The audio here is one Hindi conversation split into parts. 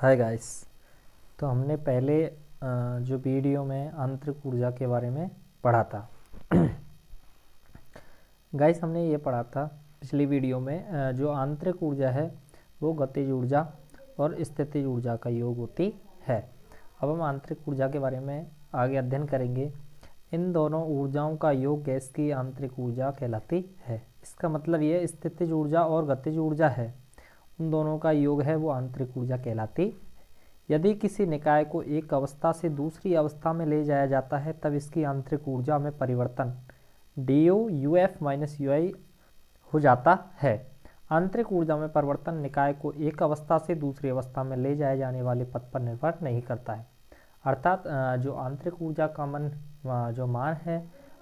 Hi guys. तो हमने पहले जो वीडियो में आंतरिक ऊर्जा के बारे में पढ़ा था। गाइस हमने ये पढ़ा था पिछली वीडियो में जो आंतरिक ऊर्जा है वो गतिज ऊर्जा और स्थितिज ऊर्जा का योग होती है। अब हम आंतरिक ऊर्जा के बारे में आगे अध्ययन करेंगे। इन दोनों ऊर्जाओं का योग गैस की आंतरिक ऊर्जा कहलाती है। इसका मतलब ये स्थितिज ऊर्जा और गतिज ऊर्जा है, उन दोनों का योग है वो आंतरिक ऊर्जा कहलाती। यदि किसी निकाय को एक अवस्था से दूसरी अवस्था में ले जाया जाता है तब इसकी आंतरिक ऊर्जा में परिवर्तन du uf माइनस ui हो जाता है। आंतरिक ऊर्जा में परिवर्तन निकाय को एक अवस्था से दूसरी अवस्था में ले जाए जाने वाले पथ पर निर्भर नहीं करता है। अर्थात जो आंतरिक ऊर्जा का जो मान है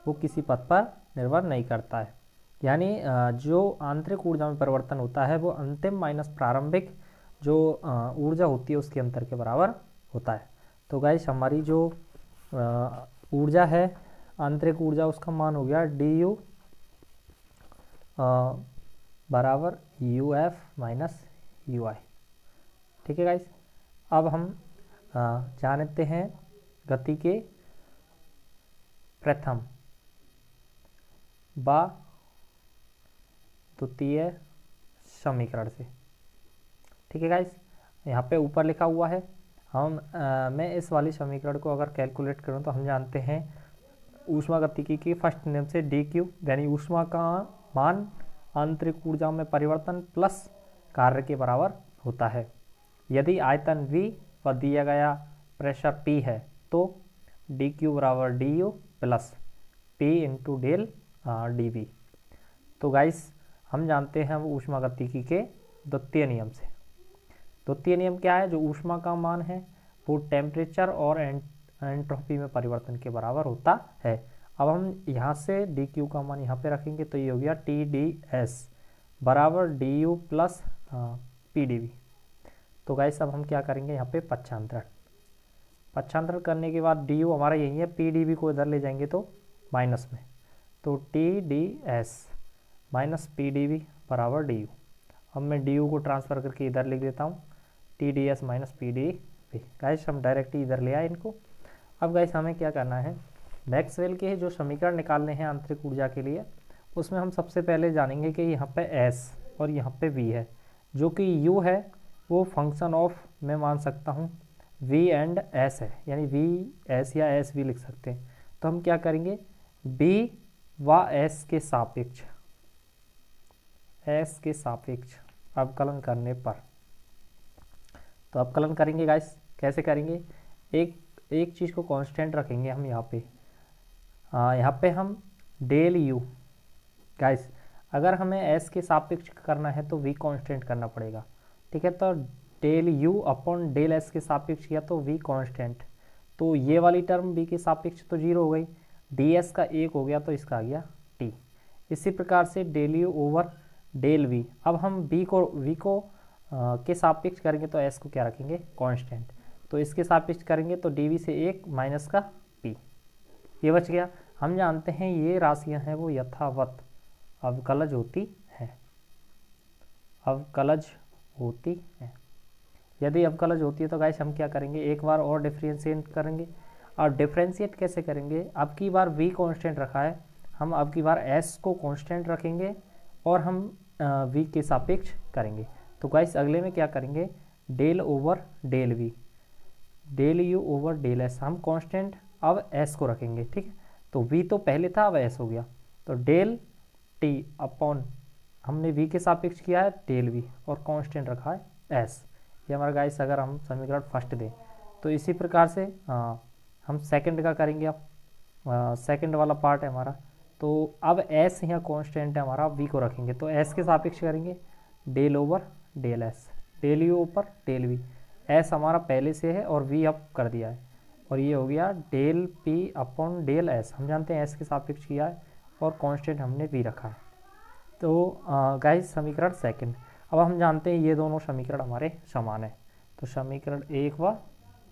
वो किसी पथ पर निर्भर नहीं करता है। यानी जो आंतरिक ऊर्जा में परिवर्तन होता है वो अंतिम माइनस प्रारंभिक जो ऊर्जा होती है उसके अंतर के बराबर होता है। तो गाइस हमारी जो ऊर्जा है आंतरिक ऊर्जा उसका मान हो गया du बराबर uf माइनस ui। ठीक है गाइस। अब हम जानते हैं गति के प्रथम व द्वितीय समीकरण से। ठीक है गाइस, यहाँ पे ऊपर लिखा हुआ है। मैं इस वाली समीकरण को अगर कैलकुलेट करूँ तो हम जानते हैं ऊष्मागतिकी के फर्स्ट नियम से dq यानी ऊष्मा का मान आंतरिक ऊर्जा में परिवर्तन प्लस कार्य के बराबर होता है। यदि आयतन v व दिया गया प्रेशर p है तो dq बराबर du plus p into del dv। तो गाइस हम जानते हैं ऊष्मागतिकी के द्वितीय नियम से। द्वितीय नियम क्या है? जो ऊष्मा का मान है वो टेम्परेचर और एंट्रोपी में परिवर्तन के बराबर होता है। अब हम यहाँ से dq का मान यहाँ पे रखेंगे तो ये हो गया TdS बराबर du प्लस PdV। तो गाइस अब हम क्या करेंगे, यहाँ पे पक्षांतरण करने के बाद du हमारा यही है, PdV को इधर ले जाएंगे तो माइनस में, तो TdS माइनस PdV बराबर du। अब मैं du को ट्रांसफ़र करके इधर लिख देता हूँ TdS माइनस PdV। गाइस हम डायरेक्टली इधर ले आए इनको। अब गाइस हमें क्या करना है, मैक्सवेल के जो समीकरण निकालने हैं आंतरिक ऊर्जा के लिए उसमें हम सबसे पहले जानेंगे कि यहाँ पे S और यहाँ पे V है। जो कि U है वो फंक्शन ऑफ मैं मान सकता हूँ V एंड S है, यानी VS या SV लिख सकते हैं। तो हम क्या करेंगे, B व S के सापेक्ष अवकलन करने पर, तो अवकलन करेंगे गाइस। कैसे करेंगे, एक चीज़ को कांस्टेंट रखेंगे हम यहाँ पे हम डेल u। गाइस अगर हमें s के सापेक्ष करना है तो v कांस्टेंट करना पड़ेगा। ठीक है, तो del u upon del s के सापेक्ष किया तो v कांस्टेंट, तो ये वाली टर्म v के सापेक्ष तो 0 हो गई, ds का 1 हो गया तो इसका आ गया t। इसी प्रकार से del u over del v। अब हम v को के सापेक्ष करेंगे तो s को क्या रखेंगे, कांस्टेंट, तो इसके सापेक्ष करेंगे तो dv से 1 माइनस का p, ये बच गया। हम जानते हैं ये राशियां हैं वो यथावत अवकलज होती हैं। यदि अवकलज होती है तो गाइस हम क्या करेंगे, एक बार और डिफरेंशिएट करेंगे। और डिफरेंशिएट कैसे करेंगे, अब की बार v कांस्टेंट रखा है, हम अब की बार s को कांस्टेंट रखेंगे और हम v के सापेक्ष करेंगे। तो गाइस अगले में क्या करेंगे, del over del v, del u over del s, हम कांस्टेंट अब s को रखेंगे। ठीक है, तो v तो पहले था अब s हो गया, तो डेल t अपॉन हमने v के सापेक्ष किया है डेल v और कांस्टेंट रखा है s। ये हमारा गाइस अगर हम समीकरण फर्स्ट दें तो इसी प्रकार से हम सेकंड का करेंगे। अब सेकंड वाला पार्ट है हमारा, तो अब s यहाँ कांस्टेंट है हमारा, v को रखेंगे तो s के सापेक्ष करेंगे del over del s, del u ऊपर डेल v, s हमारा पहले से है और v अब कर दिया है, और ये हो गया del p upon del s। हम जानते हैं s के सापेक्ष किया है और कांस्टेंट हमने v रखा है। तो गाइस समीकरण सेकंड। अब हम जानते हैं ये दोनों समीकरण हमारे समान है, तो समीकरण 1 व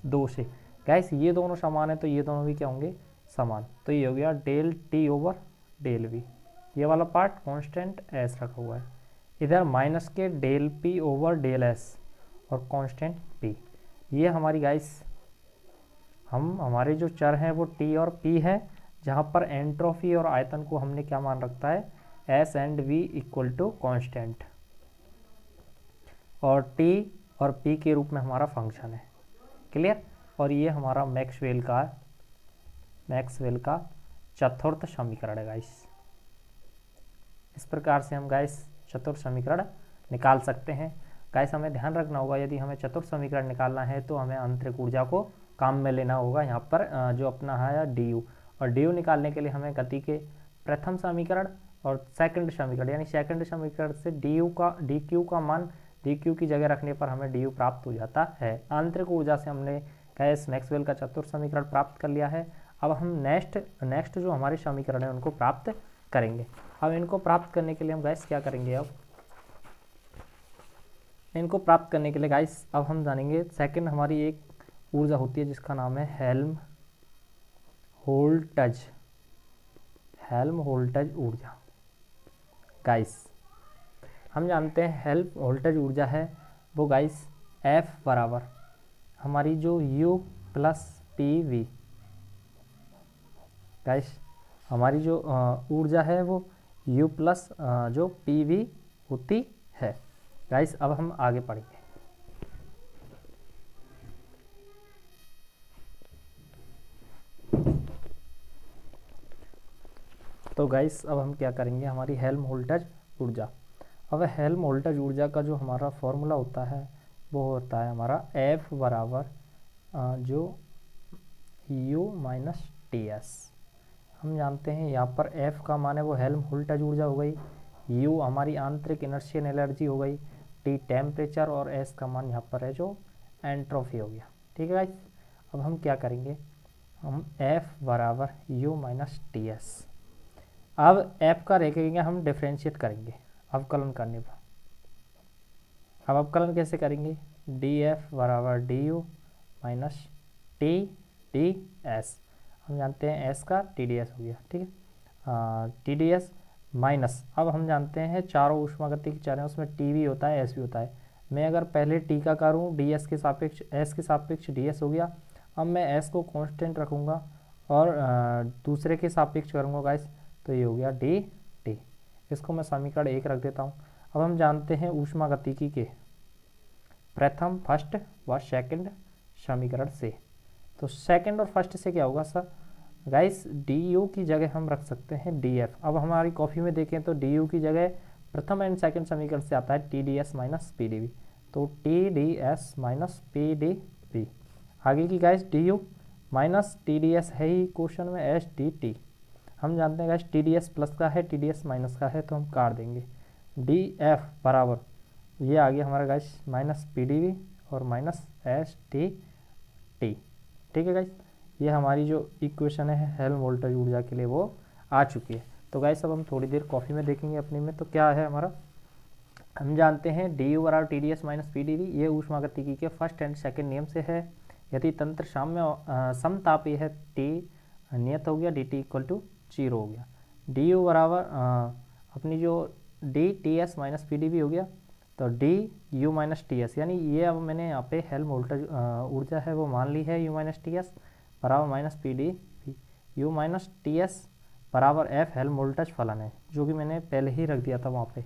2 से गाइस ये दोनों समान है तो ये दोनों भी क्या होंगे, समान। तो ये हो गया del t over del v, ये वाला पार्ट कांस्टेंट s रखा हुआ है, इधर माइनस के del p over del s और कांस्टेंट p। ये हमारी गाइस हमारे जो चर हैं वो टी और पी है, जहाँ पर एंट्रोफी और आयतन को हमने क्या मान रखा है, S and V equal to constant, और टी और पी के रूप में हमारा फंक्शन है। क्लियर। और ये हमारा मैक्सवेल का चतुर्थ समीकरण है गाइस। इस प्रकार से हम गाइस चतुर्थ समीकरण निकाल सकते हैं। गाइस हमें ध्यान रखना होगा, यदि हमें चतुर्थ समीकरण निकालना है तो हमें आंतरिक ऊर्जा को काम में लेना होगा। यहाँ पर जो अपना है डी यू, और डी यू निकालने के लिए हमें गति के प्रथम समीकरण और सेकंड समीकरण, यानी सेकंड समीकरण से डी क्यू का मान डी क्यू की जगह रखने पर हमें डी यू प्राप्त हो जाता है। आंतरिक ऊर्जा से हमने गैस मैक्सवेल का चतुर्थ समीकरण प्राप्त कर लिया है। अब हम नेक्स्ट जो हमारे समीकरण है उनको प्राप्त करेंगे। अब इनको प्राप्त करने के लिए हम गैस क्या करेंगे, अब इनको प्राप्त करने के लिए गाइस अब हम जानेंगे सेकंड हमारी एक ऊर्जा होती है जिसका नाम है हेल्महोल्ट्ज़ ऊर्जा। गाइस हम जानते हैं हेल्महोल्ट्ज़ ऊर्जा है वो गाइस F बराबर हमारी जो U plus P V, guys हमारी जो ऊर्जा है वो U प्लस जो पी वी होती है। गाइस अब हम आगे पढ़ेंगे। तो गाइस अब हम क्या करेंगे, हमारी हेल्महोल्ट्ज़ ऊर्जा, अब हेल्महोल्ट्ज़ ऊर्जा का जो हमारा फॉर्मूला होता है वो होता है हमारा F बराबर जो U माइनस टी एस। हम जानते हैं यहाँ पर F का मान है वो हेल्महोल्ट्ज़ ऊर्जा हो गई, U हमारी आंतरिक इनर्शियल एनर्जी हो गई, T टेम्परेचर, और S का मान यहाँ पर है जो एंट्रोफी हो गया। ठीक है गाइस। अब हम क्या करेंगे, हम F बराबर U माइनस टी एस। अब F का रखेंगे हम डिफ्रेंशिएट करेंगे अवकलन करने पर। अब अवकलन कैसे करेंगे, डी एफ बराबर D U minus T D S. हम जानते हैं एस का टी डी एस हो गया, ठीक है, टी डी एस माइनस, अब हम जानते हैं चारों ऊष्मागतिकी चर हैं उसमें टी भी होता है एस भी होता है। मैं अगर पहले टी का करूँ डी एस के सापेक्ष एस के सापेक्ष डी एस हो गया। अब मैं एस को कांस्टेंट रखूँगा और दूसरे के सापेक्ष करूँगा गाइस, तो ये हो गया डी टी। इसको मैं समीकरण 1 रख देता हूँ। अब हम जानते हैं ऊष्मागतिकी के प्रथम, फर्स्ट व सेकंड समीकरण से, तो सेकंड और फर्स्ट से क्या होगा सर, गाइस डी यू की जगह हम रख सकते हैं डी एफ। अब हमारी कॉपी में देखें तो डी यू की जगह प्रथम एंड सेकंड समीकरण से आता है T D S minus P D V, तो T D S minus P D V. आगे की guys D U minus T D S है ही क्वेश्चन में एस डी टी। हम जानते हैं guys T D S plus का है टी डी एस माइनस का है, तो हम काट देंगे। डी एफ बराबर ये आ गया हमारा guys minus P D V और माइनस एस टी टी। ठीक है गाइस, ये हमारी जो इक्वेशन है हेल्महोल्ट्ज़ ऊर्जा के लिए वो आ चुकी है। तो गाइस अब हम थोड़ी देर कॉफी में देखेंगे अपने में, तो क्या है हमारा, हम जानते हैं डी यू बराबर T D S minus P D V, ये ऊष्मागतिकी के फर्स्ट एंड सेकंड नियम से है। यदि तंत्र समतापी है टी नियत हो गया, डी टी इक्वल टू 0 हो गया। डी यू बराबर अपनी जो D T S minus P D V हो गया, तो D U minus T S, यानी ये अब मैंने यहाँ पे हेल्महोल्ट्ज़ ऊर्जा है वो मान ली है, यू माइनस टी एस बराबर minus P D V. U minus T S बराबर एफ हेल्महोल्ट्ज़ फलन है, जो कि मैंने पहले ही रख दिया था वहाँ पे।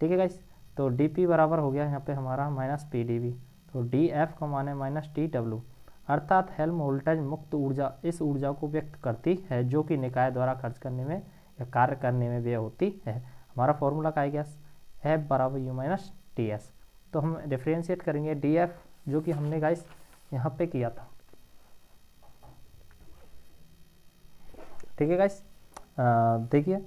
ठीक है गाइस, तो डी पी बराबर हो गया यहाँ पे हमारा माइनस पी डी वी, तो डी एफ का मान है माइनस टी डब्ल्यू, अर्थात हेल्महोल्ट्ज़ मुक्त ऊर्जा इस ऊर्जा को व्यक्त करती है जो कि निकाय द्वारा खर्च करने में या कार्य करने में व्यय होती है। हमारा फॉर्मूला का है क्या, एफ बराबर यू माइनस टी एस। तो हम डिफ्रेंशिएट करेंगे डी एफ जो कि हमने गाइस यहाँ पे किया था। ठीक है गाइस, देखिए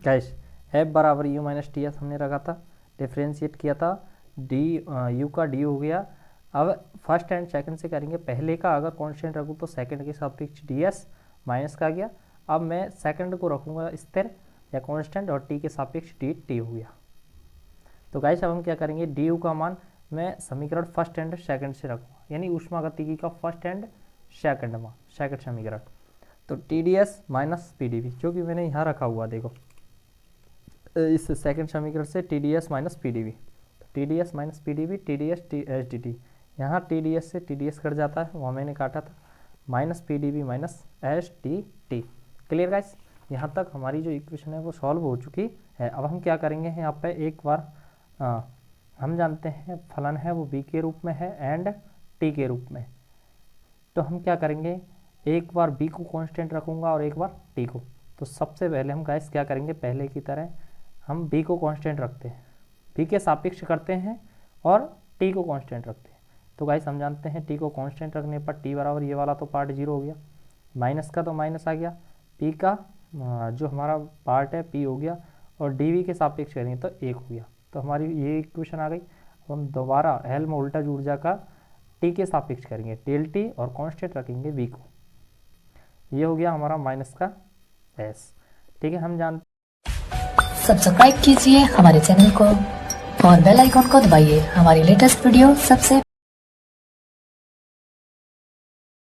गाइस एफ बराबर यू माइनस टी एस हमने रखा था, डिफ्रेंशिएट किया था, डी यू का डी हो गया। अब फर्स्ट एंड सेकंड से करेंगे, पहले का अगर कांस्टेंट रखूँ तो सेकंड के सापेक्ष डी एस माइनस का गया। अब मैं सेकंड को रखूँगा स्थिर या कांस्टेंट और टी के सापेक्ष डी टी हो गया। तो गाइस अब हम क्या करेंगे, डी यू का मान मैं समीकरण फर्स्ट एंड सेकंड से रखूँगा, यानी ऊष्मागतिकी का फर्स्ट एंड सेकंड मान सेकंड समीकरण, तो T D S minus P D V जो कि मैंने यहाँ रखा हुआ, देखो इस सेकंड समीकरण से T D S minus P D V, T D S minus P D V T D S T H D T, यहाँ टी डी एस से टी डी एस कट जाता है, वो मैंने काटा था, minus P D V minus H D T. Clear guys, यहाँ तक हमारी जो इक्वेशन है वो सॉल्व हो चुकी है। अब हम क्या करेंगे यहाँ पे एक बार हम जानते हैं फलन है वो बी के रूप में है एंड टी के रूप में, तो हम क्या करेंगे, एक बार बी को कांस्टेंट रखूँगा और एक बार टी को। तो सबसे पहले हम गाइस क्या करेंगे, पहले की तरह हम बी को कांस्टेंट रखते हैं, बी के सापेक्ष करते हैं और टी को कांस्टेंट रखते हैं। तो गाइस हम जानते हैं टी को कांस्टेंट रखने पर टी बराबर ये वाला तो पार्ट 0 हो गया, माइनस का तो माइनस आ गया, पी का जो हमारा पार्ट है पी हो गया, और डी वी के सापेक्ष करेंगे तो 1 हो गया। तो हमारी ये इक्वेशन आ गई। अब हम दोबारा हेल्महोल्ट्ज़ ऊर्जा का टी के सापेक्ष करेंगे, डेल टी, और कांस्टेंट रखेंगे वी को। ये हो गया हमारा माइनस का एस। ठीक है, हम जानते सब्सक्राइब कीजिए हमारे चैनल को और बेल आइकॉन को दबाइए हमारी लेटेस्ट वीडियो सबसे